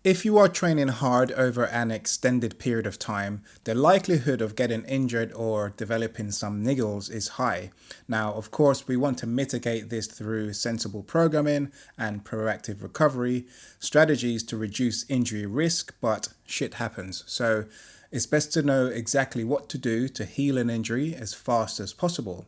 If you are training hard over an extended period of time, the likelihood of getting injured or developing some niggles is high. Now, of course, we want to mitigate this through sensible programming and proactive recovery strategies to reduce injury risk, but shit happens. So it's best to know exactly what to do to heal an injury as fast as possible.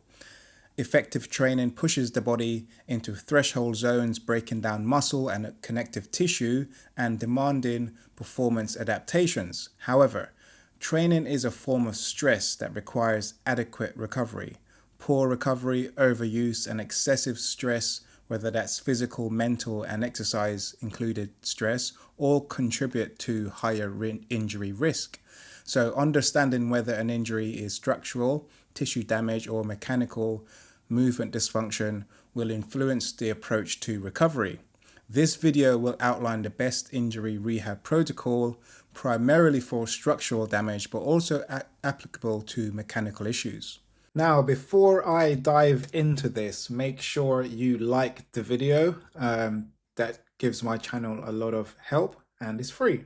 Effective training pushes the body into threshold zones, breaking down muscle and connective tissue and demanding performance adaptations. However, training is a form of stress that requires adequate recovery. Poor recovery, overuse, and excessive stress, whether that's physical, mental, and exercise included stress, all contribute to higher injury risk. So, understanding whether an injury is structural, tissue damage, or mechanical movement dysfunction will influence the approach to recovery. This video will outline the best injury rehab protocol, primarily for structural damage, but also applicable to mechanical issues. Now, before I dive into this, make sure you like the video. That gives my channel a lot of help and it's free.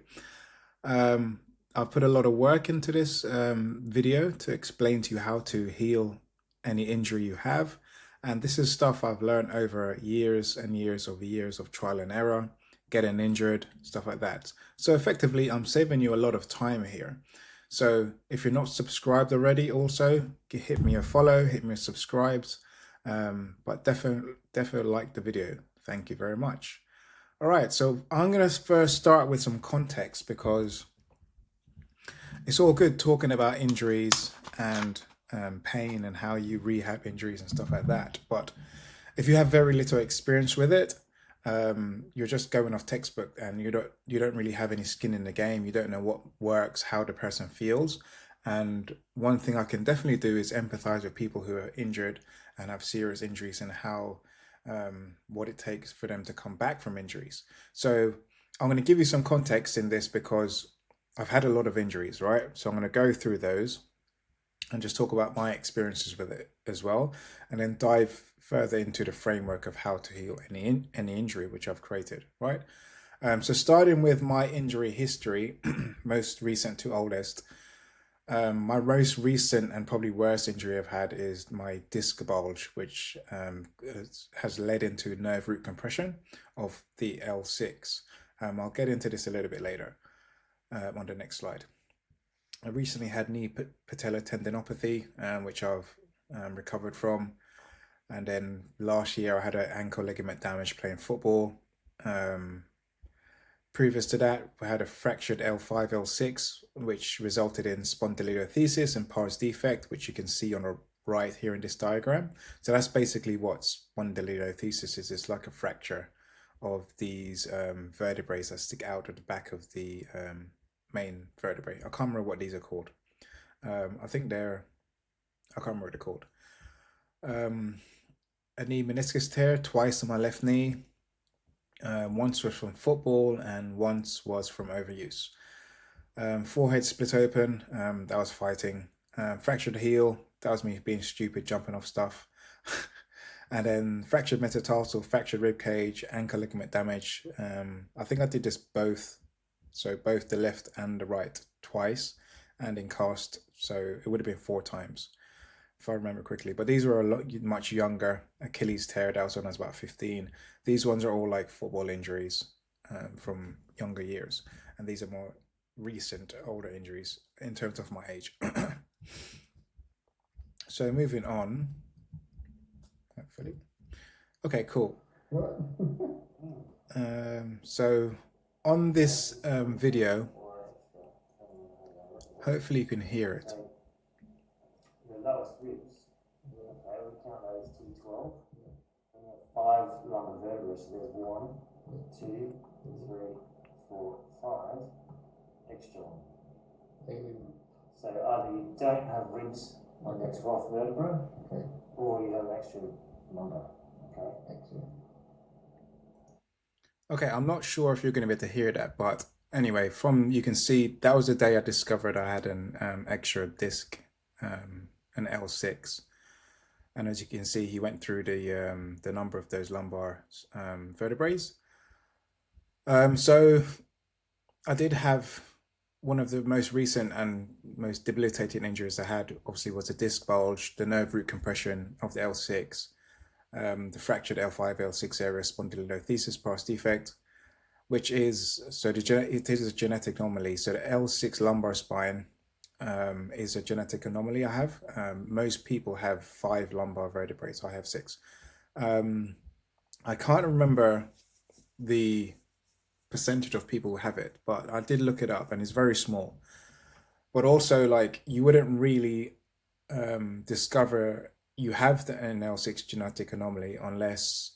I've put a lot of work into this video to explain to you how to heal any injury you have. And this is stuff I've learned over years and years of trial and error, getting injured, stuff like that. So effectively, I'm saving you a lot of time here. So if you're not subscribed already, also hit me a follow, hit me a subscribes, but definitely like the video. Thank you very much. All right, so I'm gonna first start with some context because it's all good talking about injuries and pain and how you rehab injuries and stuff like that. But if you have very little experience with it, you're just going off textbook and you don't really have any skin in the game. You don't know what works, how the person feels. And one thing I can definitely do is empathize with people who are injured and have serious injuries and how what it takes for them to come back from injuries. So I'm going to give you some context in this because I've had a lot of injuries, right? So I'm going to go through those and just talk about my experiences with it as well, and then dive further into the framework of how to heal any injury which I've created, right? So starting with my injury history, most recent to oldest, my most recent and probably worst injury I've had is my disc bulge, which has led into nerve root compression of the L6. I'll get into this a little bit later on the next slide. I recently had knee patellar tendinopathy, which I've recovered from. And then last year I had an ankle ligament damage playing football. Previous to that, we had a fractured L5, L6, which resulted in spondylolisthesis and pars defect, which you can see on the right here in this diagram. So that's basically what spondylolisthesis is. It's like a fracture of these vertebrae that stick out at the back of the main vertebrae. I can't remember what these are called. I can't remember what they're called. A knee meniscus tear twice on my left knee. Once was from football and once was from overuse. Forehead split open, that was fighting. Fractured heel, that was me being stupid, jumping off stuff. And then fractured metatarsal, fractured rib cage, ankle ligament damage. I think I did this both. So both the left and the right twice and in cast. So it would have been 4 times if I remember quickly. But these were a lot much younger. Achilles tear, that was when I was about 15. These ones are all like football injuries from younger years. And these are more recent, older injuries in terms of my age. So moving on, hopefully. Okay, cool. So on this video, hopefully you can hear it. The lowest ribs, okay, we count those T12. And there are 5 lumbar vertebrae, so there's 1, 2, 3, 4, 5 extra one. So either you don't have ribs on the 12th vertebra, okay, or you have an extra lumbar. Okay. Excellent. Okay, I'm not sure if you're going to be able to hear that, but anyway, you can see that was the day I discovered I had an extra disc, an L6, and as you can see, he went through the number of those lumbar vertebrae. So I did have one of the most recent and most debilitating injuries I had, obviously, was a disc bulge, the nerve root compression of the L6, the fractured L5, L6 area spondylolisthesis pars defect, which is it is a genetic anomaly. So the L6 lumbar spine is a genetic anomaly I have. Most people have five lumbar vertebrae, so I have six. I can't remember the percentage of people who have it, but I did look it up and it's very small. But also, like, you wouldn't really discover you have the NL6 genetic anomaly unless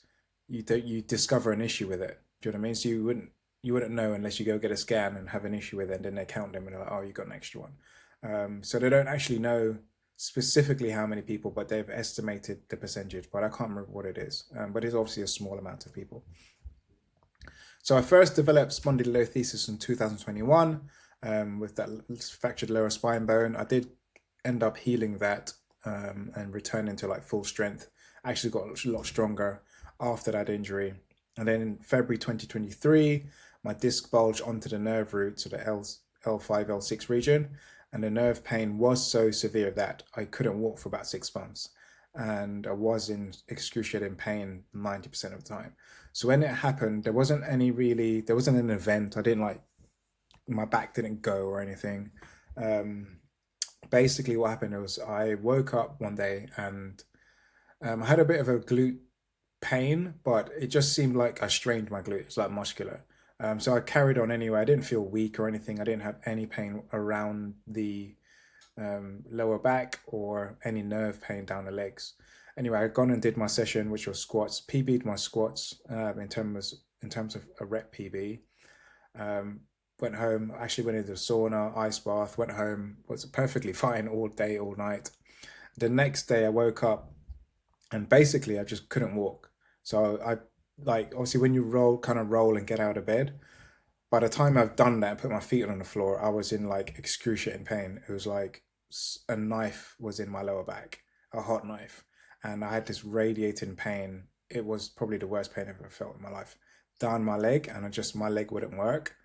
you discover an issue with it. Do you know what I mean? So you wouldn't know unless you go get a scan and have an issue with it, and then they count them and they're like, oh, you got an extra one. So they don't actually know specifically how many people, but they've estimated the percentage, but I can't remember what it is. But it's obviously a small amount of people. So I first developed spondylolisthesis in 2021 with that fractured lower spine bone. I did end up healing that and returning to like full strength. I actually got a lot stronger after that injury. And then in February 2023, my disc bulged onto the nerve root, so the L5, L6 region. And the nerve pain was so severe that I couldn't walk for about 6 months. And I was in excruciating pain 90% of the time. So when it happened, there wasn't an event. I didn't like, my back didn't go or anything. Um, Basically, what happened was I woke up one day and I had a bit of a glute pain, but it just seemed like I strained my glute. It's like muscular. So I carried on anyway. I didn't feel weak or anything. I didn't have any pain around the lower back or any nerve pain down the legs. Anyway, I gone and did my session, which was squats. PB'd my squats in terms of a rep PB. Um, Went home. Actually went into the sauna, ice bath. Went home. Was perfectly fine all day, all night. The next day, I woke up and basically I just couldn't walk. So I like obviously when you roll and get out of bed, by the time I've done that, put my feet on the floor, I was in like excruciating pain. It was like a knife was in my lower back, a hot knife, and I had this radiating pain. It was probably the worst pain I've ever felt in my life. Down my leg, and my leg wouldn't work.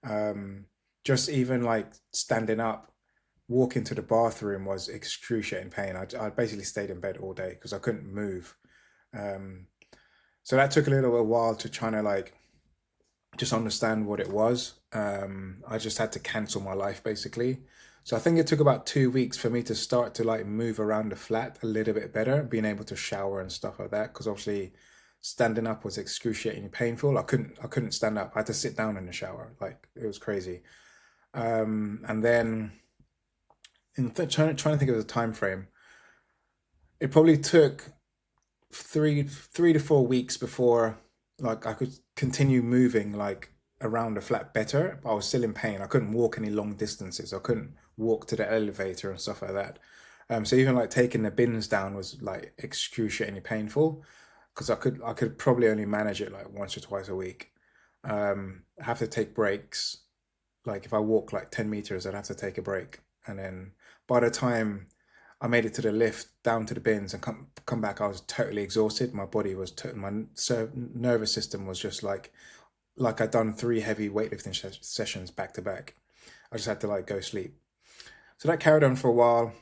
Um, just even like standing up, walking to the bathroom was excruciating pain. I basically stayed in bed all day because I couldn't move. Um, so that took a little while to try to like just understand what it was. I just had to cancel my life basically. So I think it took about 2 weeks for me to start to like move around the flat a little bit better, being able to shower and stuff like that. Because obviously, standing up was excruciatingly painful. I couldn't stand up. I had to sit down in the shower. Like it was crazy. And then trying to think of the time frame, it probably took three to 4 weeks before like I could continue moving like around the flat better, but I was still in pain. I couldn't walk any long distances. I couldn't walk to the elevator and stuff like that. So even like taking the bins down was like excruciatingly painful because I could probably only manage it like once or twice a week. I have to take breaks. Like if I walk like 10 meters, I'd have to take a break. And then by the time I made it to the lift down to the bins and come back, I was totally exhausted. My body was nervous system was just like I'd done three heavy weightlifting sessions back to back. I just had to like go sleep. So that carried on for a while.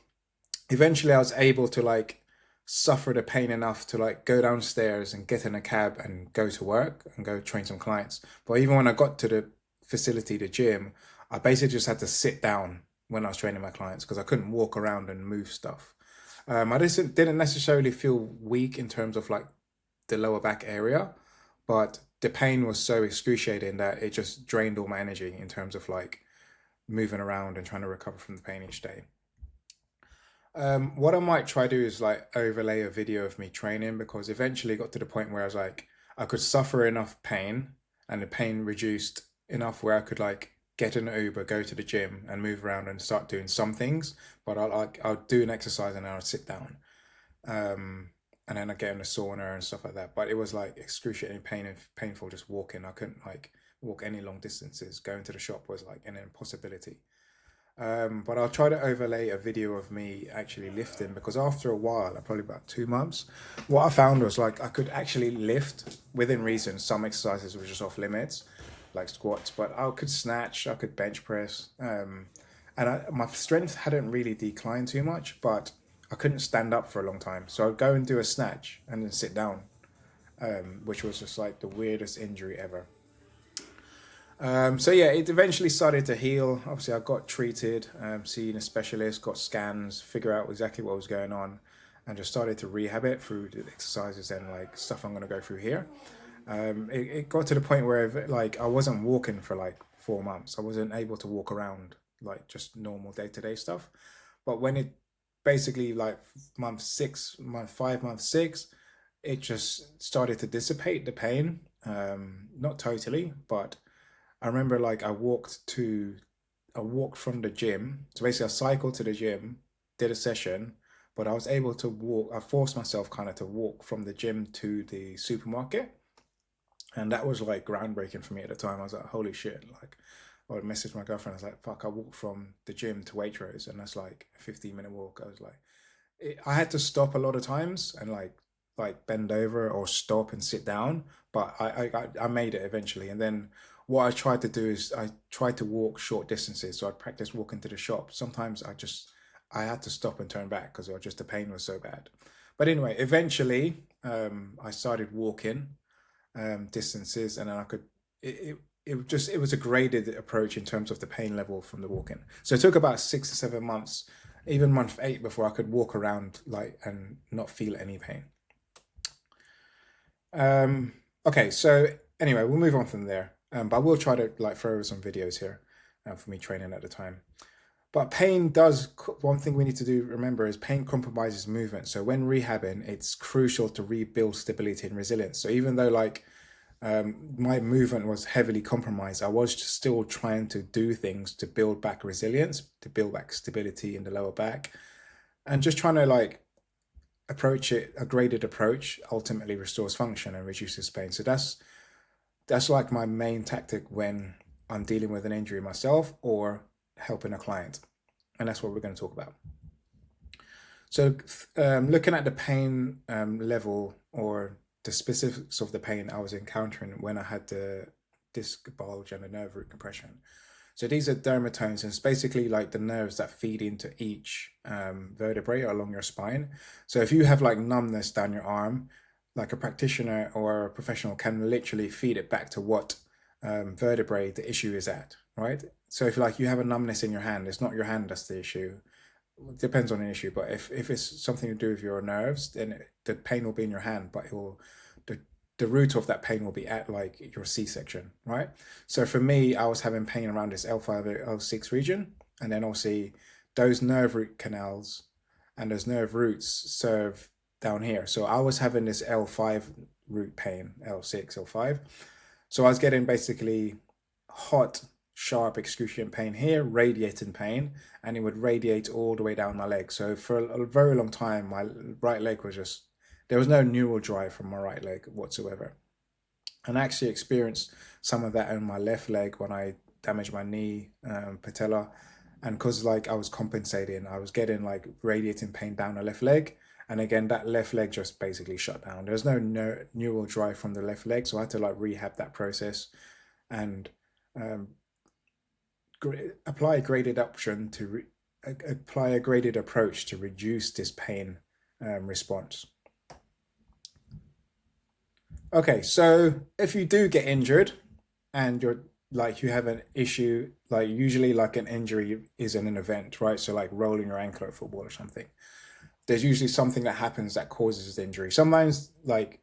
Eventually, I was able to like suffer the pain enough to like go downstairs and get in a cab and go to work and go train some clients. But even when I got to the facility, the gym, I basically just had to sit down when I was training my clients because I couldn't walk around and move stuff. I just didn't necessarily feel weak in terms of like the lower back area, but the pain was so excruciating that it just drained all my energy in terms of like moving around and trying to recover from the pain each day. What I might try to do is like overlay a video of me training because eventually it got to the point where I was like, I could suffer enough pain and the pain reduced enough where I could like get an Uber, go to the gym and move around and start doing some things. But I'll do an exercise and I'll sit down. And then I get in the sauna and stuff like that. But it was like excruciating painful just walking. I couldn't like walk any long distances. Going to the shop was like an impossibility. But I'll try to overlay a video of me actually lifting because after a while, probably about 2 months, what I found was like I could actually lift within reason. Some exercises were just off limits, like squats, but I could snatch, I could bench press, and my strength hadn't really declined too much, but I couldn't stand up for a long time. So I'd go and do a snatch and then sit down, which was just like the weirdest injury ever. So yeah, it eventually started to heal. Obviously, I got treated, seen a specialist, got scans, figure out exactly what was going on, and just started to rehab it through the exercises and like stuff I'm going to go through here. It got to the point where like I wasn't walking for like 4 months. I wasn't able to walk around like just normal day-to-day stuff. But when it basically like month six, month five, month six, it just started to dissipate the pain. Not totally, but I remember like I walked from the gym. So basically I cycled to the gym, did a session, but I was able to walk. I forced myself kind of to walk from the gym to the supermarket. And that was like groundbreaking for me at the time. I was like, holy shit. Like I would message my girlfriend. I was like, fuck, I walked from the gym to Waitrose and that's like a 15-minute walk. I was like, I had to stop a lot of times and like bend over or stop and sit down, but I made it eventually. And then what I tried to do is I tried to walk short distances. So I'd practice walking to the shop. Sometimes I had to stop and turn back because just the pain was so bad. But anyway, eventually I started walking distances, and then I could it was a graded approach in terms of the pain level from the walking. So it took about 6 to 7 months, even month 8, before I could walk around like and not feel any pain. Okay, so anyway, we'll move on from there. But I will try to like throw over some videos here for me training at the time. But pain does, one thing we need to do, remember, is pain compromises movement. So when rehabbing, it's crucial to rebuild stability and resilience. So even though like my movement was heavily compromised, I was still trying to do things to build back resilience, to build back stability in the lower back, and just trying to like approach it, a graded approach ultimately restores function and reduces pain. So that's like my main tactic when I'm dealing with an injury myself or helping a client. And that's what we're going to talk about. So looking at the pain level or the specifics of the pain I was encountering when I had the disc bulge and the nerve root compression. So these are dermatomes, and it's basically like the nerves that feed into each vertebrae along your spine. So if you have like numbness down your arm, like a practitioner or a professional can literally feed it back to what vertebrae the issue is at, right? So if like you have a numbness in your hand, it's not your hand that's the issue. It depends on the issue, but if it's something to do with your nerves, then the pain will be in your hand, but it will the root of that pain will be at like your C-section, right? So for me, I was having pain around this L5, L6 region, and then obviously those nerve root canals and those nerve roots serve down here. So I was having this L5 root pain, L6, L5. So I was getting basically hot, sharp, excruciating pain here, radiating pain, and it would radiate all the way down my leg. So for a very long time, my right leg was just, there was no neural drive from my right leg whatsoever. And I actually experienced some of that in my left leg when I damaged my knee, patella. And because like I was compensating, I was getting like radiating pain down the left leg. And again, that left leg just basically shut down. There's no neural drive from the left leg. So I had to like rehab that process and apply a graded option to apply a graded approach to reduce this pain response. Okay, so if you do get injured and you have an issue, like usually like an injury is in an event, right? So like rolling your ankle at football or something. There's usually something that happens that causes the injury. Sometimes like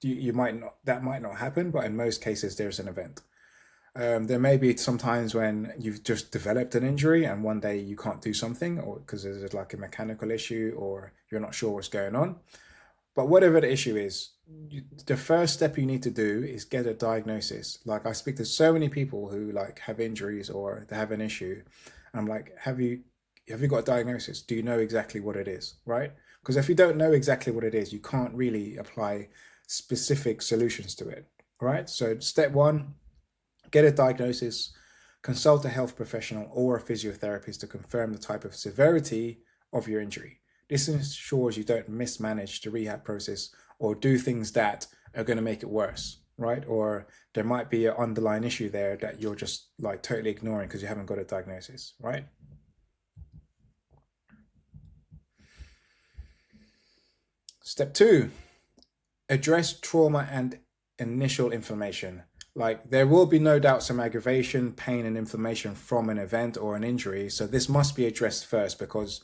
you might not, that might not happen, but in most cases there's an event. There may be some times when you've just developed an injury and one day you can't do something, or because there's like a mechanical issue or you're not sure what's going on. But whatever the issue is, the first step you need to do is get a diagnosis. Like I speak to so many people who like have injuries or they have an issue. And I'm like, have you got a diagnosis? Do you know exactly what it is, right? Because if you don't know exactly what it is, you can't really apply specific solutions to it, right? So step one, get a diagnosis, consult a health professional or a physiotherapist to confirm the type of severity of your injury. This ensures you don't mismanage the rehab process or do things that are going to make it worse, right? Or there might be an underlying issue there that you're just like totally ignoring because you haven't got a diagnosis, right? Step two, address trauma and initial inflammation. Like there will be no doubt some aggravation, pain, and inflammation from an event or an injury. So this must be addressed first because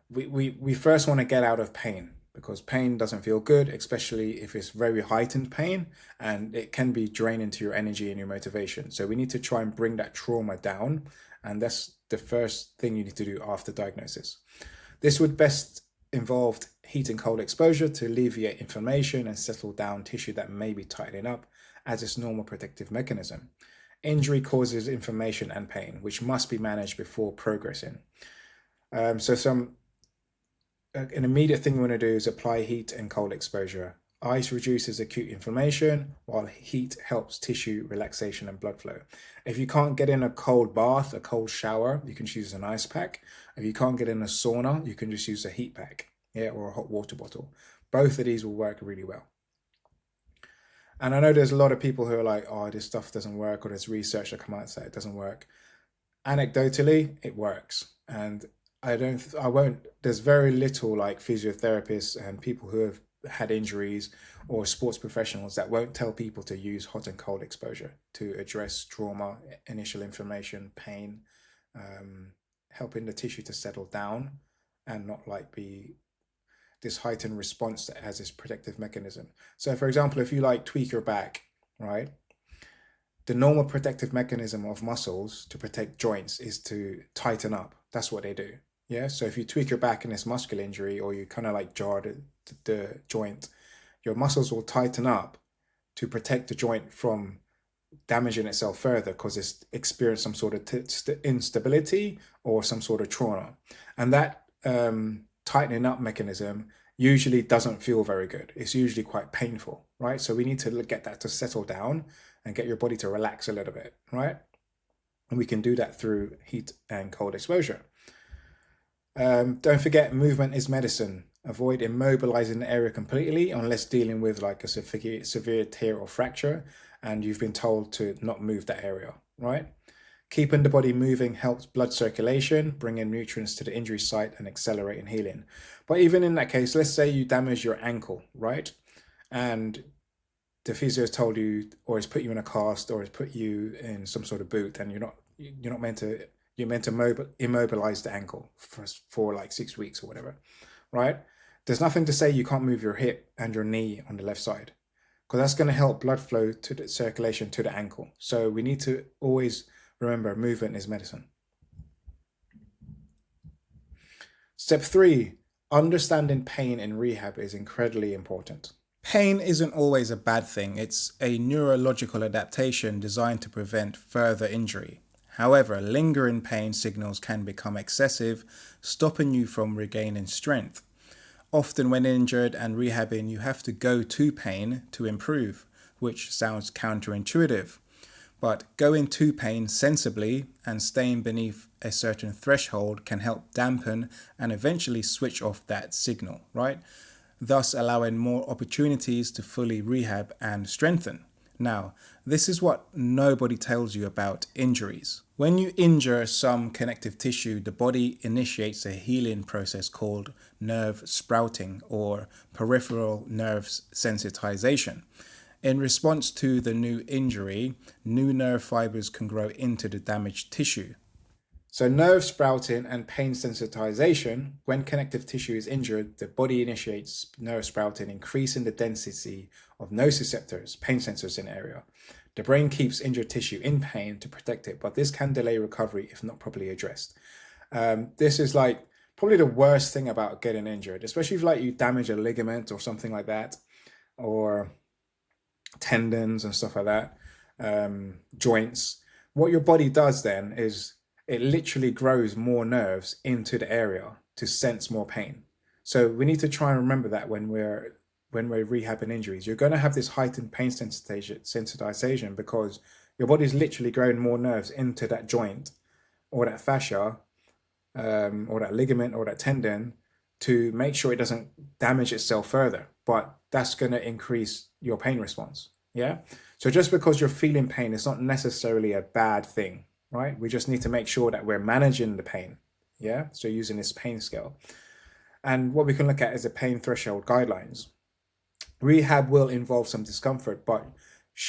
we first want to get out of pain because pain doesn't feel good, especially if it's very heightened pain and it can be draining to your energy and your motivation. So we need to try and bring that trauma down. And that's the first thing you need to do after diagnosis. This would best involve heat and cold exposure to alleviate inflammation and settle down tissue that may be tightening up as its normal protective mechanism. Injury causes inflammation and pain, which must be managed before progressing. An immediate thing we want to do is apply heat and cold exposure. Ice reduces acute inflammation, while heat helps tissue relaxation and blood flow. If you can't get in a cold bath, a cold shower, you can use an ice pack. If you can't get in a sauna, you can just use a heat pack, yeah, or a hot water bottle. Both of these will work really well. And I know there's a lot of people who are like, oh, this stuff doesn't work, or there's research that come out that it doesn't work. Anecdotally, it works. And I won't, there's very little like physiotherapists and people who have had injuries or sports professionals that won't tell people to use hot and cold exposure to address trauma, initial inflammation, pain, helping the tissue to settle down and not like be this heightened response that has this protective mechanism. So for example, if you like tweak your back, right? The normal protective mechanism of muscles to protect joints is to tighten up. That's what they do. Yeah. So if you tweak your back in this muscular injury or you kind of like jar the joint, your muscles will tighten up to protect the joint from damaging itself further because it's experienced some sort of instability or some sort of trauma. And that tightening up mechanism usually doesn't feel very good. It's usually quite painful, right? So we need to get that to settle down and get your body to relax a little bit, right? And we can do that through heat and cold exposure. Don't forget, movement is medicine. Avoid immobilizing the area completely unless dealing with like a severe tear or fracture and you've been told to not move that area, right? Keeping the body moving helps blood circulation, bring in nutrients to the injury site and accelerating healing. But even in that case, let's say you damage your ankle, right? And the physio has told you or has put you in a cast or has put you in some sort of boot and you're not meant to, you're meant to immobilize the ankle for like 6 weeks or whatever, right? There's nothing to say you can't move your hip and your knee on the left side because that's going to help blood flow to the circulation to the ankle. So we need to always remember movement is medicine. Step three, understanding pain in rehab is incredibly important. Pain isn't always a bad thing. It's a neurological adaptation designed to prevent further injury. However, lingering pain signals can become excessive, stopping you from regaining strength. Often when injured and rehabbing, you have to go to pain to improve, which sounds counterintuitive. But going to pain sensibly and staying beneath a certain threshold can help dampen and eventually switch off that signal, right? Thus allowing more opportunities to fully rehab and strengthen. Now, this is what nobody tells you about injuries. When you injure some connective tissue, the body initiates a healing process called nerve sprouting or peripheral nerve sensitization. In response to the new injury, new nerve fibers can grow into the damaged tissue. So nerve sprouting and pain sensitization, when connective tissue is injured, the body initiates nerve sprouting, increasing the density of nociceptors, pain sensors in the area. The brain keeps injured tissue in pain to protect it, but this can delay recovery if not properly addressed. This is like probably the worst thing about getting injured, especially if like you damage a ligament or something like that, or tendons and stuff like that, joints. What your body does then is it literally grows more nerves into the area to sense more pain. So we need to try and remember that when we're rehabbing injuries, you're going to have this heightened pain sensitization because your body's literally growing more nerves into that joint or that fascia or that ligament or that tendon to make sure it doesn't damage itself further. But that's going to increase your pain response. Yeah. So just because you're feeling pain, it's not necessarily a bad thing, right? We just need to make sure that we're managing the pain. Yeah. So using this pain scale. And what we can look at is the pain threshold guidelines. Rehab will involve some discomfort, but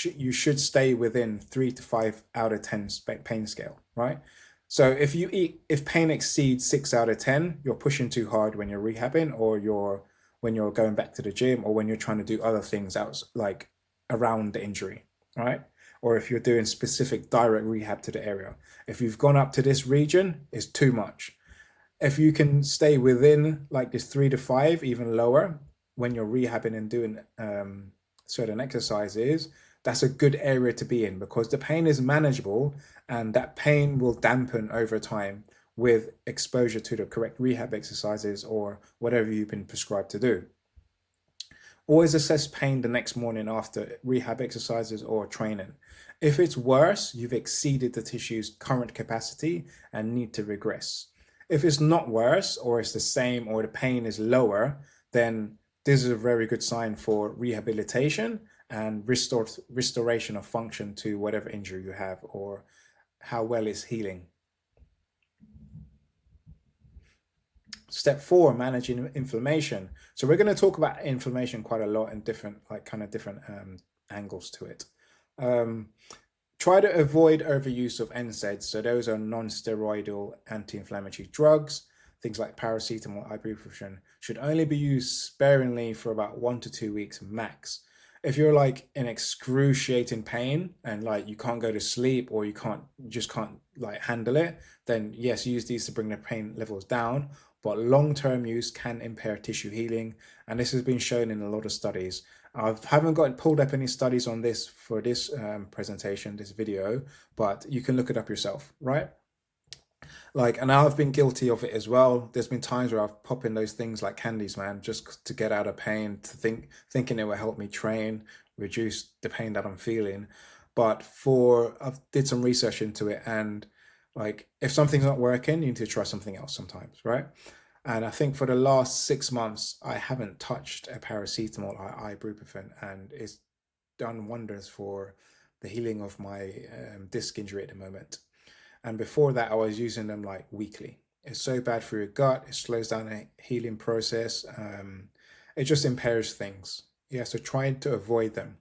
you should stay within 3 to 5 out of 10 pain scale, right? So if pain exceeds 6 out of 10, you're pushing too hard when you're rehabbing, or when you're going back to the gym, or when you're trying to do other things out like around the injury, right? Or if you're doing specific direct rehab to the area. If you've gone up to this region, it's too much. If you can stay within like this 3 to 5, even lower, when you're rehabbing and doing certain exercises, that's a good area to be in, because the pain is manageable, and that pain will dampen over time with exposure to the correct rehab exercises or whatever you've been prescribed to do. Always assess pain the next morning after rehab exercises or training. If it's worse, you've exceeded the tissue's current capacity and need to regress. If it's not worse, or it's the same, or the pain is lower, then this is a very good sign for rehabilitation and restoration of function to whatever injury you have, or how well it's healing. Step 4, managing inflammation. So we're going to talk about inflammation quite a lot in different, different angles to it. Try to avoid overuse of NSAIDs. So those are non-steroidal anti-inflammatory drugs. Things like paracetamol, ibuprofen should only be used sparingly for about 1 to 2 weeks max. If you're like in excruciating pain and like you can't go to sleep, or you just can't like handle it, then yes, use these to bring the pain levels down. But long-term use can impair tissue healing, and this has been shown in a lot of studies. I haven't got pulled up any studies on this for this presentation, this video, but you can look it up yourself, right? Like, and I've been guilty of it as well. There's been times where I've popped in those things like candies, man, just to get out of pain, thinking it will help me train, reduce the pain that I'm feeling. But I've did some research into it, and like, if something's not working, you need to try something else sometimes, right? And I think for the last 6 months, I haven't touched a paracetamol or ibuprofen, and it's done wonders for the healing of my disc injury at the moment. And before that, I was using them like weekly. It's so bad for your gut. It slows down the healing process. It just impairs things. Yeah, so try to avoid them.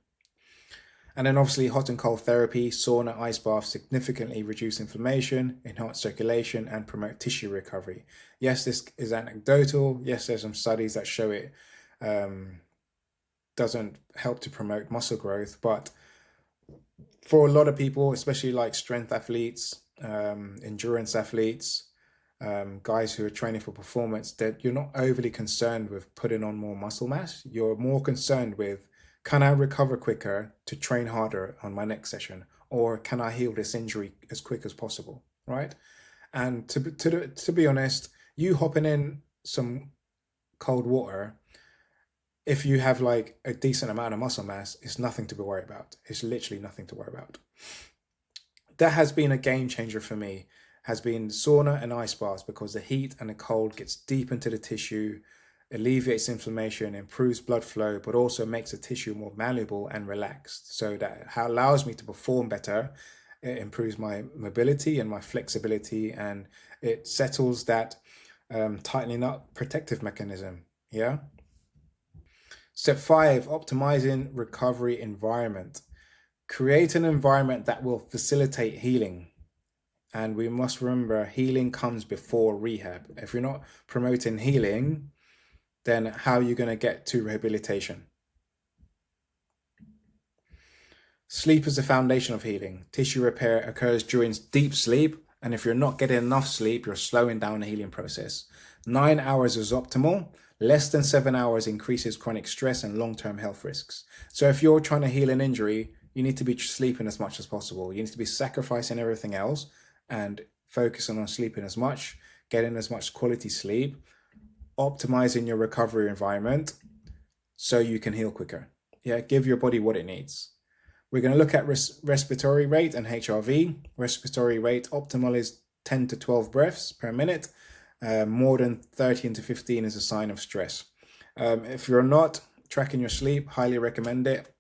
And then obviously hot and cold therapy, sauna, ice bath significantly reduce inflammation, enhance circulation, and promote tissue recovery. Yes, this is anecdotal. Yes, there's some studies that show it doesn't help to promote muscle growth, but for a lot of people, especially like strength athletes, endurance athletes, guys who are training for performance, that you're not overly concerned with putting on more muscle mass. You're more concerned with, can I recover quicker to train harder on my next session, or can I heal this injury as quick as possible, right? And to be honest, you hopping in some cold water, if you have like a decent amount of muscle mass, it's nothing to be worried about. It's literally nothing to worry about. That has been a game changer for me, has been sauna and ice baths, because the heat and the cold gets deep into the tissue, alleviates inflammation, improves blood flow, but also makes the tissue more malleable and relaxed. So that allows me to perform better. It improves my mobility and my flexibility, and it settles that tightening up protective mechanism. Yeah. Step 5, optimizing recovery environment. Create an environment that will facilitate healing. And we must remember, healing comes before rehab. If you're not promoting healing, then how are you going to get to rehabilitation? Sleep is the foundation of healing. Tissue repair occurs during deep sleep, and if you're not getting enough sleep, you're slowing down the healing process. 9 hours is optimal. Less than 7 hours increases chronic stress and long-term health risks. So if you're trying to heal an injury, you need to be sleeping as much as possible. You need to be sacrificing everything else and focusing on sleeping as much, getting as much quality sleep, optimizing your recovery environment so you can heal quicker. Yeah, give your body what it needs. We're going to look at respiratory rate and HRV. Respiratory rate optimal is 10 to 12 breaths per minute. More than 13 to 15 is a sign of stress. If you're not tracking your sleep, highly recommend it.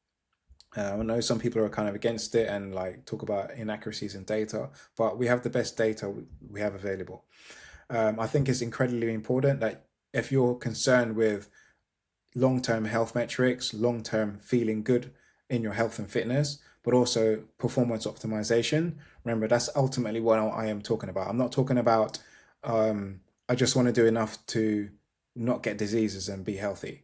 I know some people are kind of against it and like talk about inaccuracies in data, but we have the best data we have available. I think it's incredibly important that if you're concerned with long-term health metrics, long-term feeling good in your health and fitness, but also performance optimization. Remember, that's ultimately what I am talking about. I'm not talking about I just want to do enough to not get diseases and be healthy.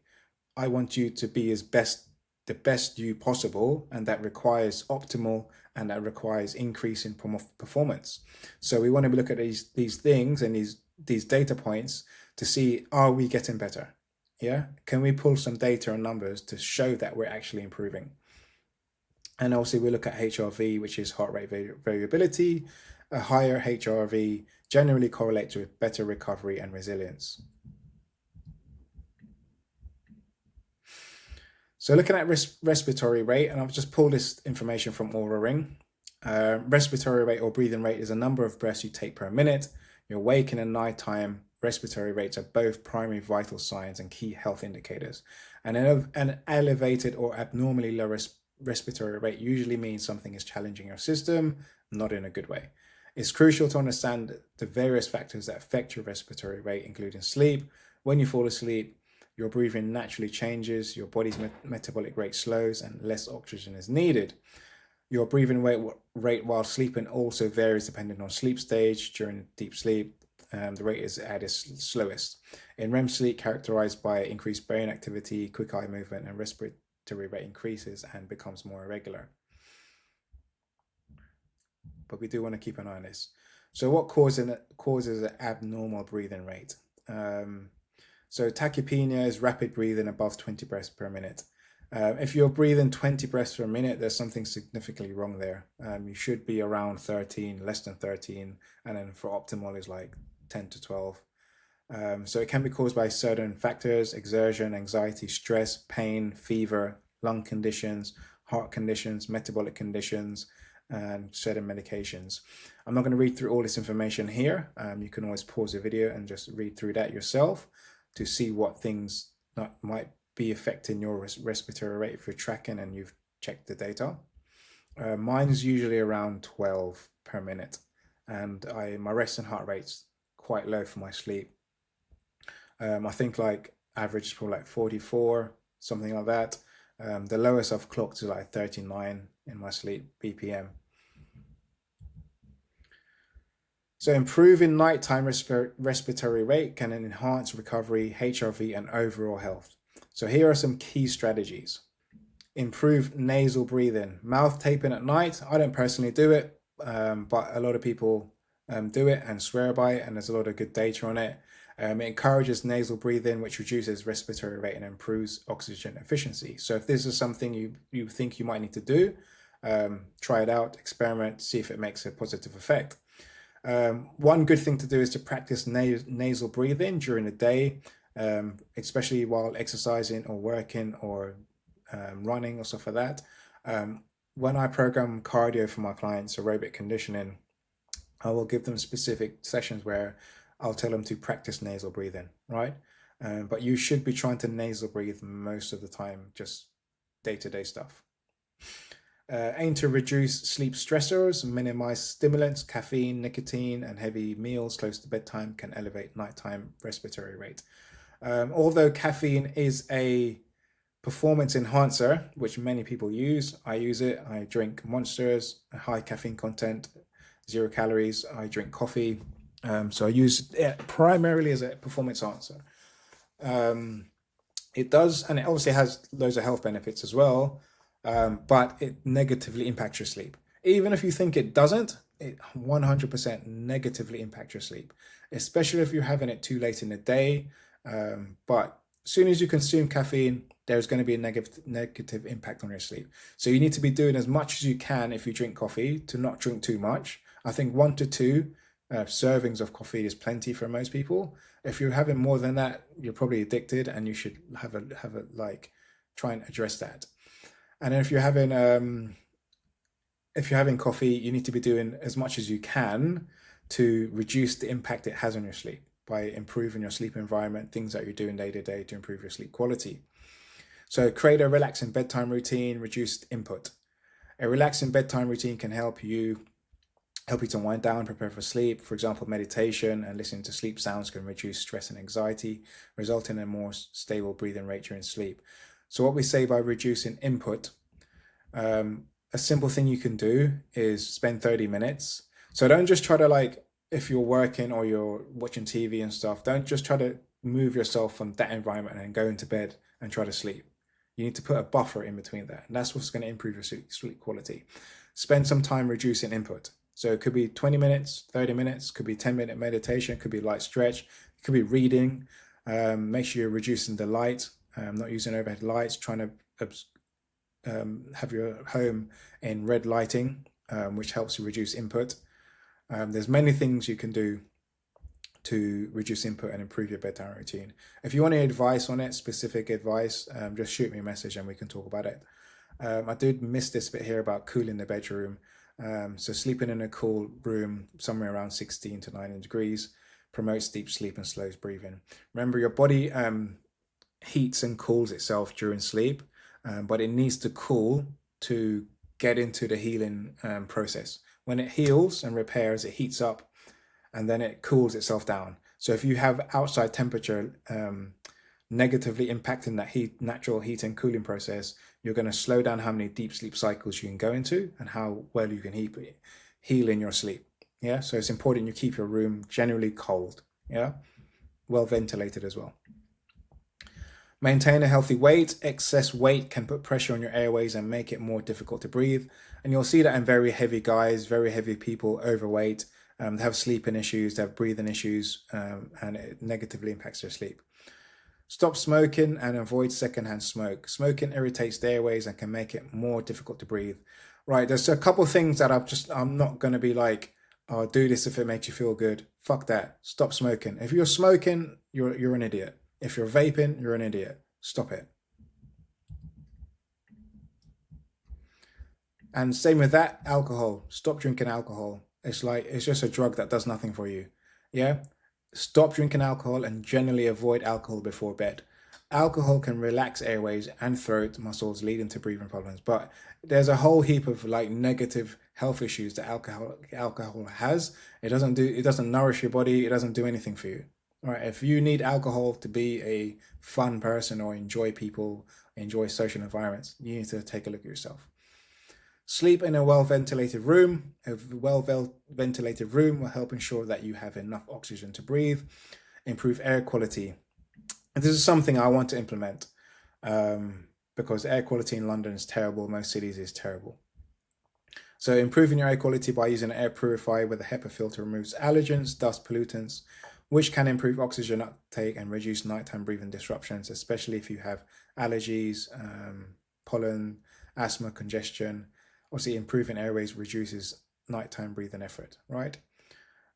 I want you to be the best you possible, and that requires optimal and that requires increase in performance. So we want to look at these things and these data points to see, are we getting better? Yeah, can we pull some data and numbers to show that we're actually improving? And also we look at HRV, which is heart rate variability. A higher HRV generally correlates with better recovery and resilience. So looking at respiratory rate, and I've just pulled this information from Aura Ring. Respiratory rate or breathing rate is a number of breaths you take per minute. Your waking and nighttime respiratory rates are both primary vital signs and key health indicators. And an elevated or abnormally low respiratory rate usually means something is challenging your system, not in a good way. It's crucial to understand the various factors that affect your respiratory rate, including sleep. When you fall asleep, your breathing naturally changes, your body's metabolic rate slows, and less oxygen is needed. Your breathing rate while sleeping also varies depending on sleep stage. During deep sleep, the rate is at its slowest. In REM sleep, characterized by increased brain activity, quick eye movement, and respiratory rate increases and becomes more irregular. But we do want to keep an eye on this. So what causes an abnormal breathing rate? So tachypnea is rapid breathing above 20 breaths per minute. If you're breathing 20 breaths per minute, there's something significantly wrong there. You should be around 13, less than 13, and then for optimal is like 10 to 12. So it can be caused by certain factors: exertion, anxiety, stress, pain, fever, lung conditions, heart conditions, metabolic conditions, and certain medications. I'm not going to read through all this information here. You can always pause the video and just read through that yourself to see what things that might be affecting your respiratory rate if you're tracking and you've checked the data. Mine's usually around 12 per minute, and my resting heart rate's quite low for my sleep. I think like average is probably like 44, something like that. The lowest I've clocked is like 39 in my sleep BPM. So improving nighttime respiratory rate can enhance recovery, HRV, and overall health. So here are some key strategies. Improve nasal breathing. Mouth taping at night. I don't personally do it, but a lot of people do it and swear by it, and there's a lot of good data on it. It encourages nasal breathing, which reduces respiratory rate and improves oxygen efficiency. So if this is something you think you might need to do, try it out, experiment, see if it makes a positive effect. One good thing to do is to practice nasal breathing during the day, especially while exercising or working or running or stuff like that. When I program cardio for my clients, aerobic conditioning, I will give them specific sessions where I'll tell them to practice nasal breathing, right? But you should be trying to nasal breathe most of the time, just day-to-day stuff. Aim to reduce sleep stressors, minimize stimulants, caffeine, nicotine, and heavy meals close to bedtime can elevate nighttime respiratory rate. Although caffeine is a performance enhancer, which many people use, I use it. I drink Monsters, a high caffeine content, 0 calories. I drink coffee. So I use it primarily as a performance enhancer. It does, and it obviously has loads of health benefits as well, but it negatively impacts your sleep. Even if you think it doesn't, it 100% negatively impacts your sleep, especially if you're having it too late in the day. But as soon as you consume caffeine, there's going to be a negative impact on your sleep. So you need to be doing as much as you can if you drink coffee to not drink too much. I think 1 to 2 servings of coffee is plenty for most people. If you're having more than that, you're probably addicted, and you should have a like try and address that. And if you're having coffee, you need to be doing as much as you can to reduce the impact it has on your sleep by improving your sleep environment, things that you're doing day to day to improve your sleep quality. So create a relaxing bedtime routine, reduce input. A relaxing bedtime routine can help you to wind down, prepare for sleep. For example, meditation and listening to sleep sounds can reduce stress and anxiety, resulting in a more stable breathing rate during sleep. So what we say by reducing input, a simple thing you can do is spend 30 minutes. So don't just try to, like, if you're working or you're watching TV and stuff, don't just try to move yourself from that environment and go into bed and try to sleep. You need to put a buffer in between that. And that's what's going to improve your sleep quality. Spend some time reducing input. So it could be 20 minutes, 30 minutes, could be 10-minute meditation, could be light stretch, it could be reading. Make sure you're reducing the light, not using overhead lights, trying to have your home in red lighting, which helps you reduce input. There's many things you can do to reduce input and improve your bedtime routine. If you want any advice on it, specific advice, just shoot me a message and we can talk about it. I did miss this bit here about cooling the bedroom. So sleeping in a cool room, somewhere around 16 to 19 degrees, promotes deep sleep and slows breathing. Remember, your body heats and cools itself during sleep, but it needs to cool to get into the healing process. When it heals and repairs, it heats up and then it cools itself down. So if you have outside temperature negatively impacting that natural heat and cooling process, you're going to slow down how many deep sleep cycles you can go into and how well you can heal in your sleep. Yeah, so it's important you keep your room generally cold. Yeah, well ventilated as well. Maintain a healthy weight. Excess weight can put pressure on your airways and make it more difficult to breathe. And you'll see that in very heavy guys, very heavy people, overweight. They have sleeping issues, they have breathing issues, and it negatively impacts their sleep. Stop smoking and avoid secondhand smoke. Smoking irritates the airways and can make it more difficult to breathe. Right, there's a couple of things that I'm not going to be like, oh, do this if it makes you feel good. Fuck that. Stop smoking. If you're smoking, you're an idiot. If you're vaping, you're an idiot. Stop it. And same with that, alcohol. Stop drinking alcohol. It's just a drug that does nothing for you. Yeah? Stop drinking alcohol and generally avoid alcohol before bed. Alcohol can relax airways and throat muscles, leading to breathing problems. But there's a whole heap of like negative health issues that alcohol has. It doesn't nourish your body. It doesn't do anything for you. All right. If you need alcohol to be a fun person or enjoy people, enjoy social environments, you need to take a look at yourself. Sleep in a well-ventilated room. A well-ventilated room will help ensure that you have enough oxygen to breathe, improve air quality. And this is something I want to implement because air quality in London is terrible. Most cities is terrible. So improving your air quality by using an air purifier with a HEPA filter removes allergens, dust, pollutants, which can improve oxygen uptake and reduce nighttime breathing disruptions, especially if you have allergies, pollen, asthma, congestion. Obviously, improving airways reduces nighttime breathing effort, right?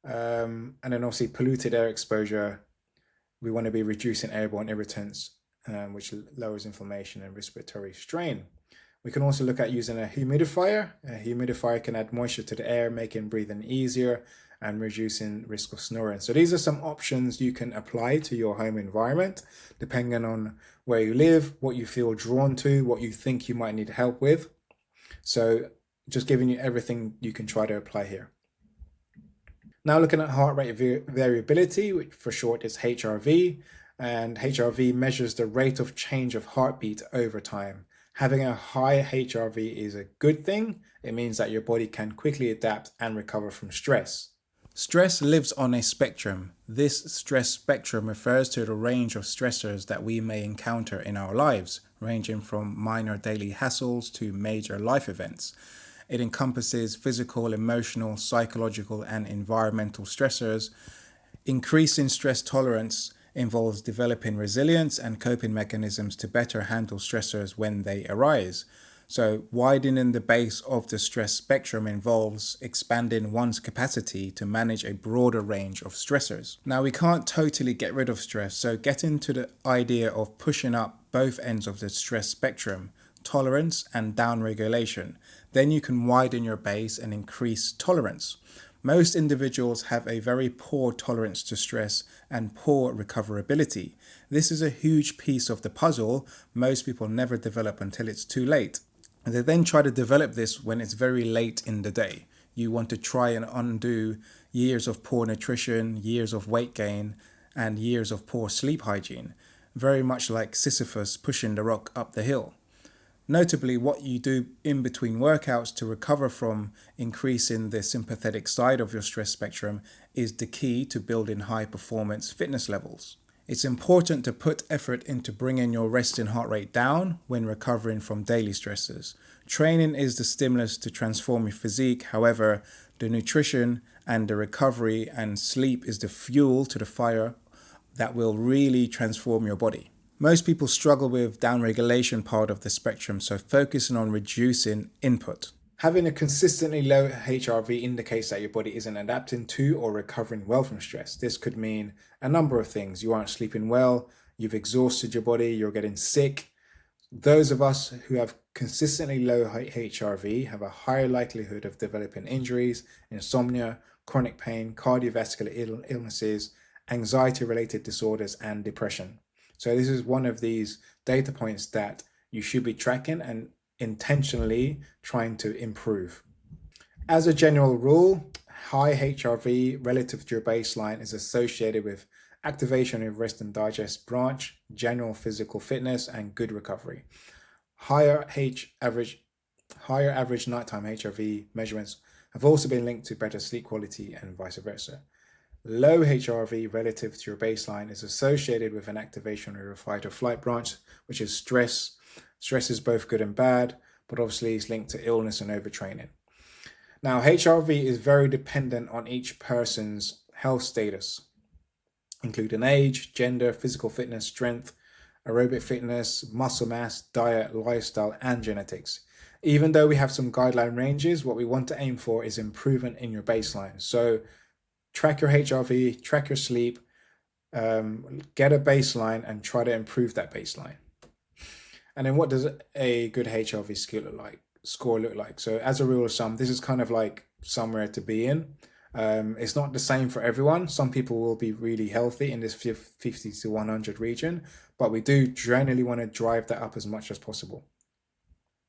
And then obviously polluted air exposure, we want to be reducing airborne irritants, which lowers inflammation and respiratory strain. We can also look at using a humidifier. A humidifier can add moisture to the air, making breathing easier and reducing risk of snoring. So these are some options you can apply to your home environment, depending on where you live, what you feel drawn to, what you think you might need help with. So just giving you everything you can try to apply here. Now looking at heart rate variability, which for short is HRV, and HRV measures the rate of change of heartbeat over time. Having a high HRV is a good thing. It means that your body can quickly adapt and recover from stress. Stress lives on a spectrum. This stress spectrum refers to the range of stressors that we may encounter in our lives, ranging from minor daily hassles to major life events. It encompasses physical, emotional, psychological, and environmental stressors. Increasing stress tolerance involves developing resilience and coping mechanisms to better handle stressors when they arise. So widening the base of the stress spectrum involves expanding one's capacity to manage a broader range of stressors. Now, we can't totally get rid of stress, so get into the idea of pushing up both ends of the stress spectrum, tolerance and downregulation. Then you can widen your base and increase tolerance. Most individuals have a very poor tolerance to stress and poor recoverability. This is a huge piece of the puzzle most people never develop until it's too late. And they then try to develop this when it's very late in the day. You want to try and undo years of poor nutrition, years of weight gain, and years of poor sleep hygiene, very much like Sisyphus pushing the rock up the hill. Notably, what you do in between workouts to recover from increasing the sympathetic side of your stress spectrum is the key to building high performance fitness levels. It's important to put effort into bringing your resting heart rate down when recovering from daily stresses. Training is the stimulus to transform your physique. However, the nutrition and the recovery and sleep is the fuel to the fire that will really transform your body. Most people struggle with downregulation part of the spectrum, so focusing on reducing input. Having a consistently low HRV indicates that your body isn't adapting to or recovering well from stress. This could mean a number of things. You aren't sleeping well, you've exhausted your body, you're getting sick. Those of us who have consistently low HRV have a higher likelihood of developing injuries, insomnia, chronic pain, cardiovascular illnesses, anxiety-related disorders, and depression. So this is one of these data points that you should be tracking and intentionally trying to improve. As a general rule, high HRV relative to your baseline is associated with activation of rest and digest branch, general physical fitness, and good recovery. Higher average nighttime HRV measurements have also been linked to better sleep quality and vice versa. Low HRV relative to your baseline is associated with an activation of your fight or flight branch, which is stress. Stress is both good and bad, but obviously it's linked to illness and overtraining. Now, HRV is very dependent on each person's health status, including age, gender, physical fitness, strength, aerobic fitness, muscle mass, diet, lifestyle, and genetics. Even though we have some guideline ranges, what we want to aim for is improvement in your baseline. So track your HRV, track your sleep, get a baseline and try to improve that baseline. And then what does a good HRV score look like? So as a rule of thumb, this is kind of like somewhere to be in. It's not the same for everyone. Some people will be really healthy in this 50 to 100 region, but we do generally want to drive that up as much as possible.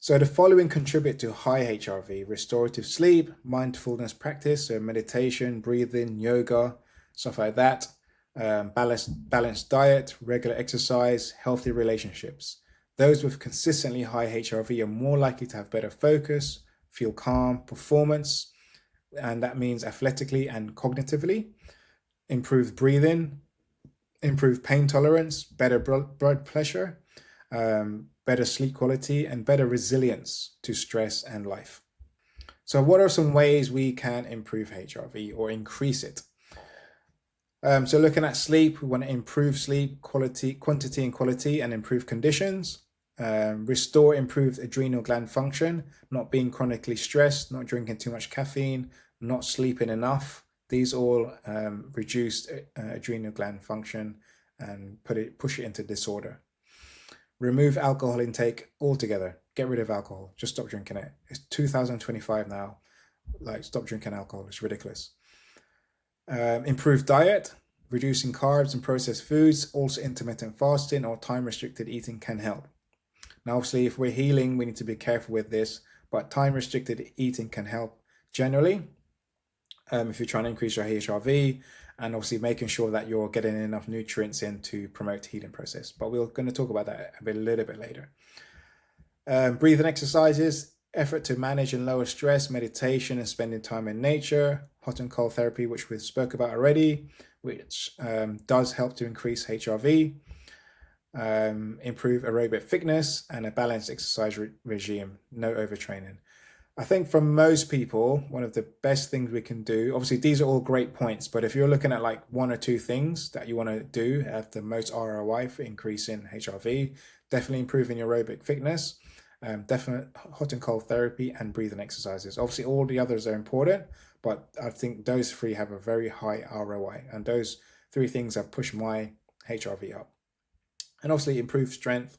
So the following contribute to high HRV: restorative sleep, mindfulness practice, so meditation, breathing, yoga, stuff like that, balanced diet, regular exercise, healthy relationships. Those with consistently high HRV are more likely to have better focus, feel calm, performance, and that means athletically and cognitively, improved breathing, improved pain tolerance, better blood pressure, better sleep quality, and better resilience to stress and life. So what are some ways we can improve HRV or increase it? So looking at sleep, we want to improve sleep quantity and quality, and improve conditions. Restore improved adrenal gland function, not being chronically stressed, not drinking too much caffeine, not sleeping enough. These all reduce adrenal gland function and push it into disorder. Remove alcohol intake altogether. Get rid of alcohol. Just stop drinking it. It's 2025 now. Like, stop drinking alcohol. It's ridiculous. Improve diet. Reducing carbs and processed foods. Also, intermittent fasting or time-restricted eating can help. Now, obviously, if we're healing, we need to be careful with this, but time-restricted eating can help generally. If you're trying to increase your HRV, and obviously making sure that you're getting enough nutrients in to promote the healing process. But we're going to talk about that a little bit later. Breathing exercises, effort to manage and lower stress, meditation and spending time in nature, hot and cold therapy, which we spoke about already, which does help to increase HRV, improve aerobic fitness, and a balanced exercise regime, no overtraining. I think for most people, one of the best things we can do, obviously these are all great points, but if you're looking at like one or two things that you want to do at the most ROI for increasing HRV, definitely improving aerobic fitness, definite hot and cold therapy, and breathing exercises. Obviously all the others are important, but I think those three have a very high ROI, and those three things have pushed my HRV up. And obviously improve strength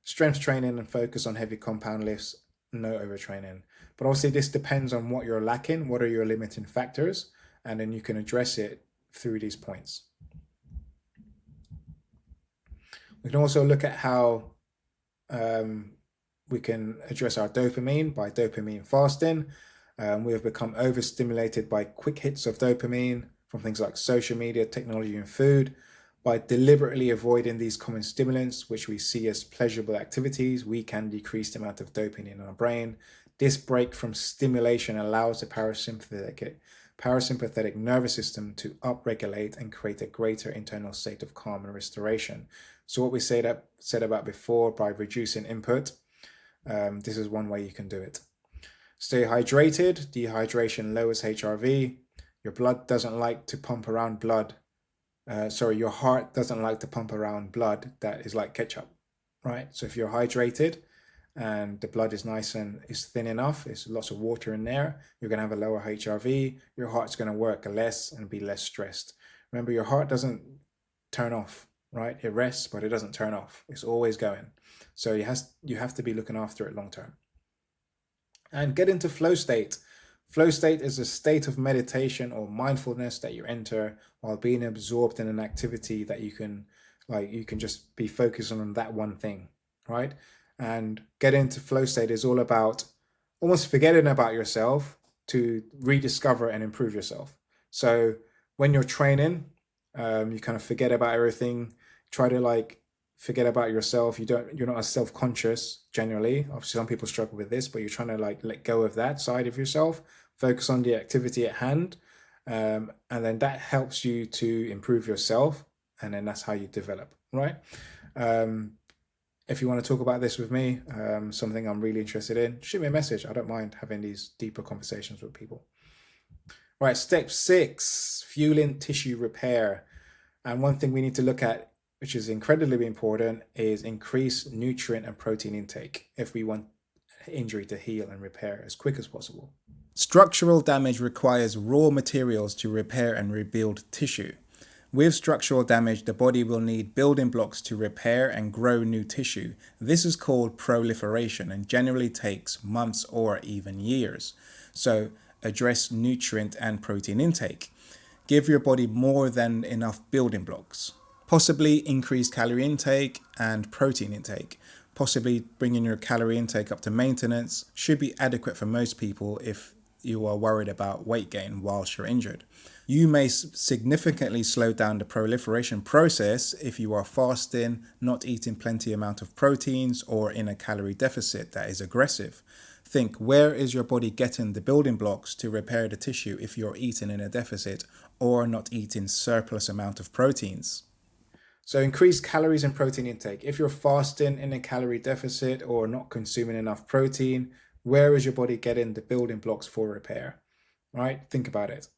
training and focus on heavy compound lifts, no overtraining. But obviously this depends on what you're lacking, what are your limiting factors, and then you can address it through these points. We can also look at how we can address our dopamine by dopamine fasting. We have become overstimulated by quick hits of dopamine from things like social media, technology, and food. By deliberately avoiding these common stimulants, which we see as pleasurable activities, we can decrease the amount of dopamine in our brain. This break from stimulation allows the parasympathetic nervous system to upregulate and create a greater internal state of calm and restoration. So what we said about before, by reducing input, this is one way you can do it. Stay hydrated. Dehydration lowers HRV. Your blood doesn't like to pump around blood. Your heart doesn't like to pump around blood that is like ketchup, right? So if you're hydrated and the blood is nice and is thin enough, there's lots of water in there, you're going to have a lower HRV. Your heart's going to work less and be less stressed. Remember, your heart doesn't turn off, right? It rests, but it doesn't turn off. It's always going. So you have to be looking after it long term. And get into flow state. Flow state is a state of meditation or mindfulness that you enter while being absorbed in an activity that you can just be focused on that one thing, right? And get into flow state is all about almost forgetting about yourself to rediscover and improve yourself. So when you're training, you kind of forget about everything, try to forget about yourself. You're not as self-conscious generally. Obviously some people struggle with this, but you're trying to let go of that side of yourself, focus on the activity at hand, and then that helps you to improve yourself, and then that's how you develop, right? If you want to talk about this with me, something I'm really interested in, shoot me a message. I don't mind having these deeper conversations with people. Right, step 6, fueling tissue repair. And one thing we need to look at, which is incredibly important, is increase nutrient and protein intake if we want injury to heal and repair as quick as possible. Structural damage requires raw materials to repair and rebuild tissue. With structural damage, the body will need building blocks to repair and grow new tissue. This is called proliferation and generally takes months or even years. So address nutrient and protein intake. Give your body more than enough building blocks. Possibly increase calorie intake and protein intake. Possibly bringing your calorie intake up to maintenance should be adequate for most people if you are worried about weight gain whilst you're injured. You may significantly slow down the proliferation process if you are fasting, not eating plenty amount of proteins, or in a calorie deficit that is aggressive. Think, where is your body getting the building blocks to repair the tissue if you're eating in a deficit or not eating surplus amount of proteins? So increase calories and protein intake. If you're fasting in a calorie deficit or not consuming enough protein, where is your body getting the building blocks for repair? Right? Think about it.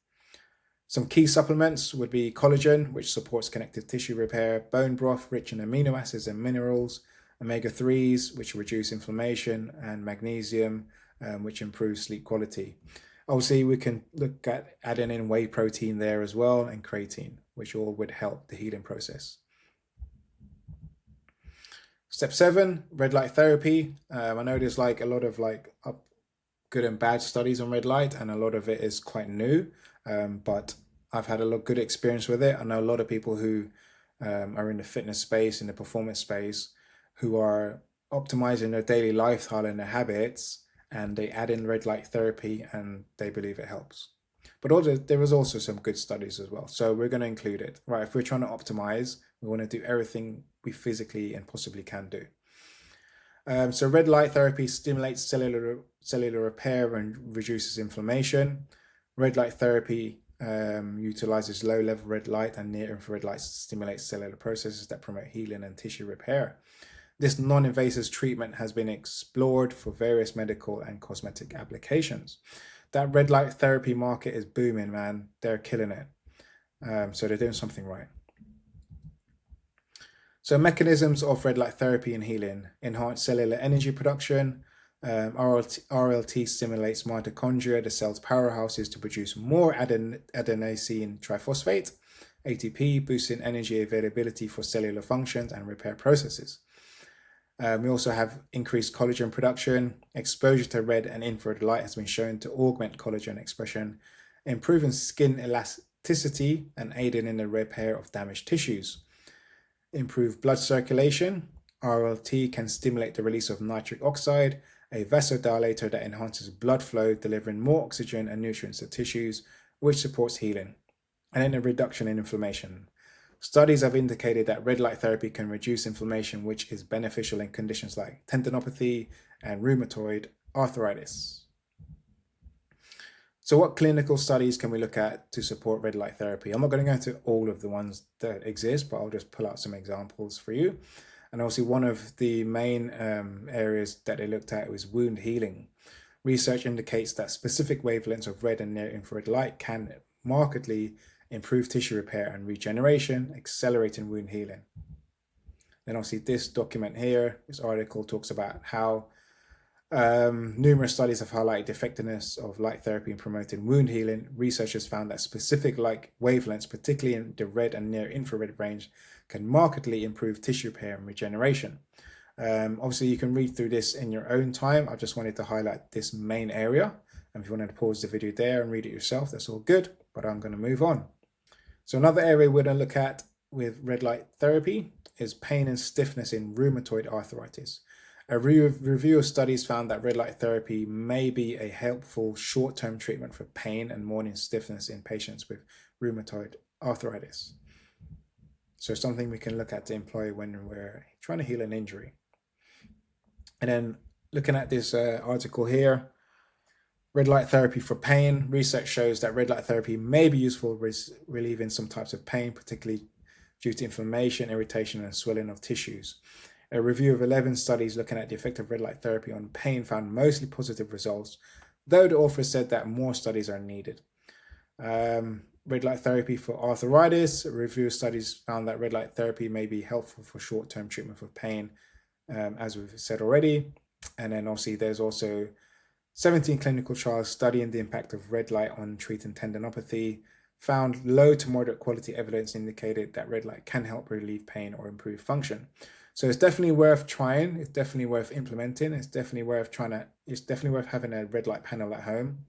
Some key supplements would be collagen, which supports connective tissue repair, bone broth rich in amino acids and minerals, omega-3s, which reduce inflammation, and magnesium, which improves sleep quality. Obviously, we can look at adding in whey protein there as well, and creatine, which all would help the healing process. Step 7, red light therapy. I know there's a lot of good and bad studies on red light, and a lot of it is quite new, but I've had a good experience with it. I know a lot of people who are in the fitness space, in the performance space, who are optimizing their daily lifestyle and their habits, and they add in red light therapy and they believe it helps. But there was also some good studies as well. So we're going to include it, right? If we're trying to optimize, we want to do everything we physically and possibly can do. So red light therapy stimulates cellular repair and reduces inflammation. Red light therapy utilizes low-level red light and near-infrared light to stimulate cellular processes that promote healing and tissue repair. This non-invasive treatment has been explored for various medical and cosmetic applications. That red light therapy market is booming, man. They're killing it. So they're doing something right. So mechanisms of red light therapy and healing: enhance cellular energy production. RLT stimulates mitochondria, the cell's powerhouses, to produce more adenosine triphosphate, ATP, boosting energy availability for cellular functions and repair processes. We also have increased collagen production. Exposure to red and infrared light has been shown to augment collagen expression, improving skin elasticity and aiding in the repair of damaged tissues. Improved blood circulation. RLT can stimulate the release of nitric oxide, a vasodilator that enhances blood flow, delivering more oxygen and nutrients to tissues, which supports healing. And then a reduction in inflammation. Studies have indicated that red light therapy can reduce inflammation, which is beneficial in conditions like tendinopathy and rheumatoid arthritis. So what clinical studies can we look at to support red light therapy? I'm not going to go into all of the ones that exist, but I'll just pull out some examples for you. And also one of the main areas that they looked at was wound healing. Research indicates that specific wavelengths of red and near infrared light can markedly improve tissue repair and regeneration, accelerating wound healing. Then obviously this document here, this article talks about how numerous studies have highlighted the effectiveness of light therapy in promoting wound healing. Researchers found that specific light wavelengths, particularly in the red and near infrared range, can markedly improve tissue repair and regeneration. Obviously, you can read through this in your own time. I just wanted to highlight this main area. And if you wanted to pause the video there and read it yourself, that's all good, but I'm going to move on. So another area we're going to look at with red light therapy is pain and stiffness in rheumatoid arthritis. A review of studies found that red light therapy may be a helpful short-term treatment for pain and morning stiffness in patients with rheumatoid arthritis. So something we can look at to employ when we're trying to heal an injury. And then looking at this article here, red light therapy for pain. Research shows that red light therapy may be useful relieving some types of pain, particularly due to inflammation, irritation, and swelling of tissues. A review of 11 studies looking at the effect of red light therapy on pain found mostly positive results, though the author said that more studies are needed. Red light therapy for arthritis. A review of studies found that red light therapy may be helpful for short-term treatment for pain, as we've said already. And then obviously there's also 17 clinical trials studying the impact of red light on treating tendinopathy, found low to moderate quality evidence indicated that red light can help relieve pain or improve function. So it's definitely worth trying. It's definitely worth implementing. It's definitely worth having a red light panel at home.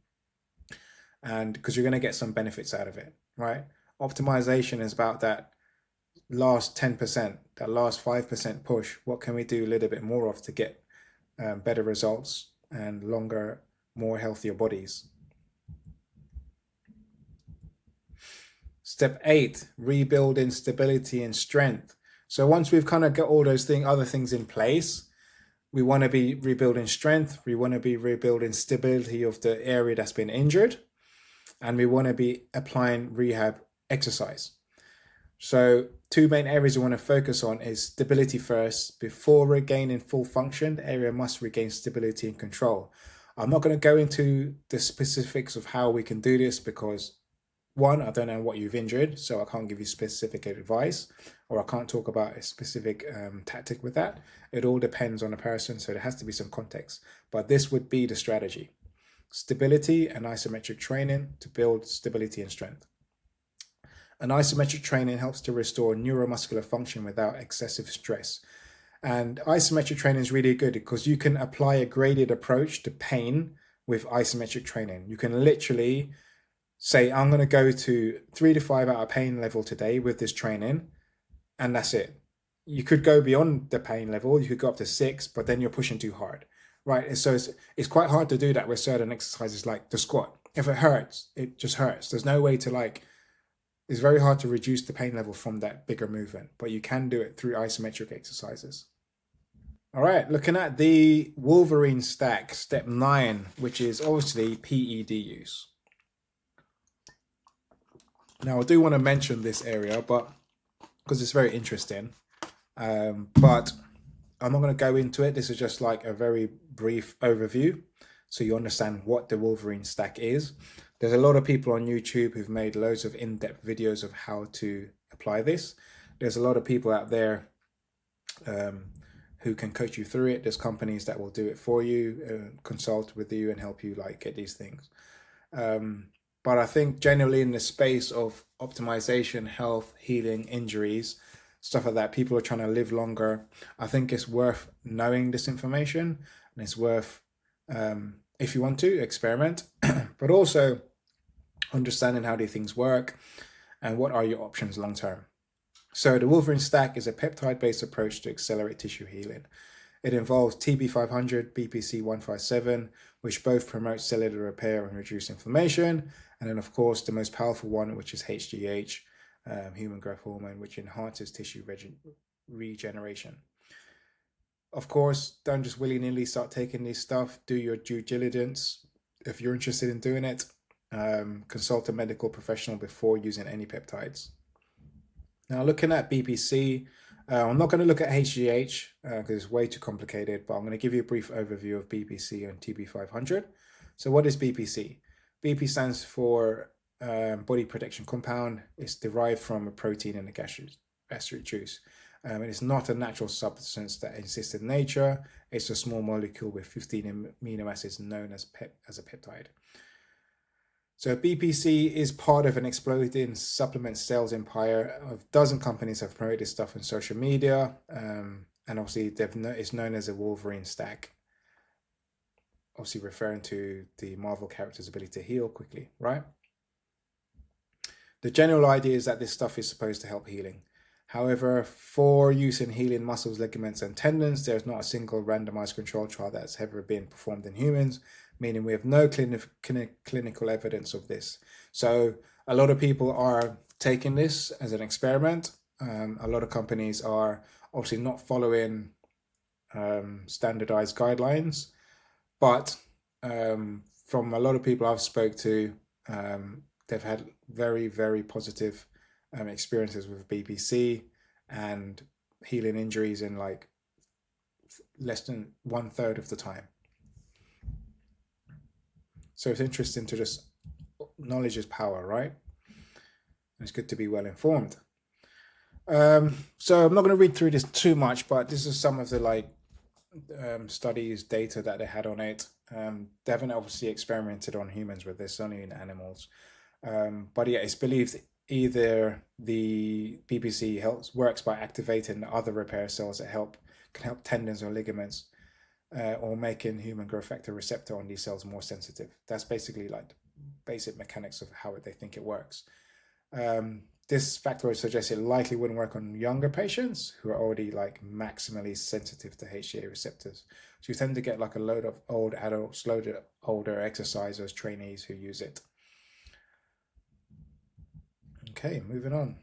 And because you're going to get some benefits out of it, right? Optimization is about that last 10%, that last 5% push. What can we do a little bit more of to get better results and longer, more healthier bodies? Step 8, rebuilding stability and strength. So once we've kind of got all those other things in place, we want to be rebuilding strength. We want to be rebuilding stability of the area that's been injured. And we want to be applying rehab exercise. So 2 main areas we want to focus on is stability first. Before regaining full function, the area must regain stability and control. I'm not going to go into the specifics of how we can do this because one, I don't know what you've injured, so I can't give you specific advice, or I can't talk about a specific tactic with that. It all depends on the person, so there has to be some context. But this would be the strategy. Stability and isometric training to build stability and strength. And isometric training helps to restore neuromuscular function without excessive stress. And isometric training is really good because you can apply a graded approach to pain with isometric training. You can literally say, I'm going to go to 3 to 5 out of pain level today with this training, and that's it. You could go beyond the pain level. You could go up to 6, but then you're pushing too hard, right? And so it's quite hard to do that with certain exercises like the squat. If it hurts, it just hurts. There's no way to it's very hard to reduce the pain level from that bigger movement, but you can do it through isometric exercises. All right, looking at the Wolverine stack, step 9, which is obviously PED use. Now, I do want to mention this area, but because it's very interesting, but I'm not going to go into it. This is just like a very brief overview so you understand what the Wolverine stack is. There's a lot of people on YouTube who've made loads of in-depth videos of how to apply this. There's a lot of people out there who can coach you through it. There's companies that will do it for you, consult with you and help you get these things. But I think generally in the space of optimization, health, healing, injuries, stuff like that. People are trying to live longer. I think it's worth knowing this information, and it's worth, if you want to, experiment, but also understanding how these things work and what are your options long term. So the Wolverine stack is a peptide-based approach to accelerate tissue healing. It involves TB500, BPC157, which both promote cellular repair and reduce inflammation. And then, of course, the most powerful one, which is HGH, human growth hormone, which enhances tissue regeneration. Of course, don't just willy-nilly start taking this stuff. Do your due diligence. If you're interested in doing it, consult a medical professional before using any peptides. Now, looking at BPC, I'm not going to look at HGH because it's way too complicated, but I'm going to give you a brief overview of BPC and TB500. So what is BPC? BP stands for body protection compound. It's derived from a protein in the gastric juice. It's not a natural substance that exists in nature. It's a small molecule with 15 amino acids known as a peptide. So BPC is part of an exploding supplement sales empire. A dozen companies have promoted this stuff on social media, and obviously it's known as a Wolverine stack, obviously referring to the Marvel character's ability to heal quickly, right? The general idea is that this stuff is supposed to help healing. However, for use in healing muscles, ligaments, and tendons, there's not a single randomized control trial that's ever been performed in humans, meaning we have no clinical evidence of this. So a lot of people are taking this as an experiment. A lot of companies are obviously not following standardized guidelines, but from a lot of people I've spoke to, they've had very, very positive experiences with BPC and healing injuries in like less than 1/3 of the time. So it's interesting to just, knowledge is power, right? And it's good to be well informed. So I'm not going to read through this too much, but this is some of the studies, data that they had on it. They haven't obviously experimented on humans with this, only in animals. But yeah, it's believed either the BPC works by activating other repair cells that can help tendons or ligaments, or making human growth factor receptor on these cells more sensitive. That's basically like basic mechanics of how they think it works. This factor suggests it likely wouldn't work on younger patients who are already like maximally sensitive to HGA receptors. So you tend to get like a load of old adults, load of older exercisers, trainees who use it. Okay, moving on.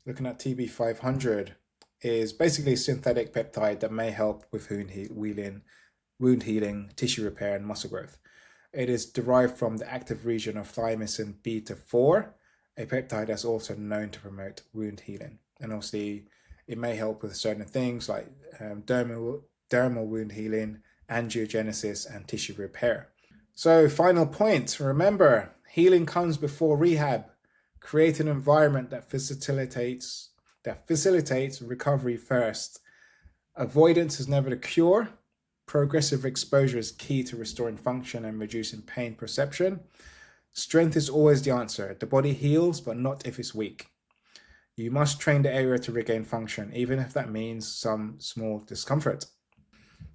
Looking at TB500 is basically a synthetic peptide that may help with wound healing, tissue repair, and muscle growth. It is derived from the active region of thymosin beta-4, a peptide that's also known to promote wound healing. And obviously, it may help with certain things like dermal wound healing, angiogenesis, and tissue repair. So, final point, remember, healing comes before rehab. Create an environment that facilitates recovery first. Avoidance is never the cure. Progressive exposure is key to restoring function and reducing pain perception. Strength is always the answer. The body heals, but not if it's weak. You must train the area to regain function, even if that means some small discomfort.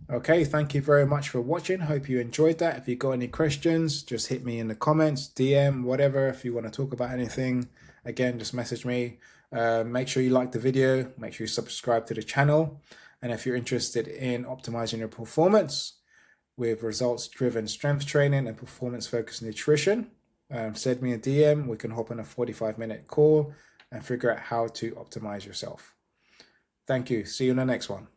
Okay, thank you very much for watching. Hope you enjoyed that. If you've got any questions, just hit me in the comments, DM, whatever. If you want to talk about anything, again, just message me. Make sure you like the video. Make sure you subscribe to the channel. And if you're interested in optimizing your performance with results-driven strength training and performance-focused nutrition, send me a DM. We can hop on a 45-minute call and figure out how to optimize yourself. Thank you. See you in the next one.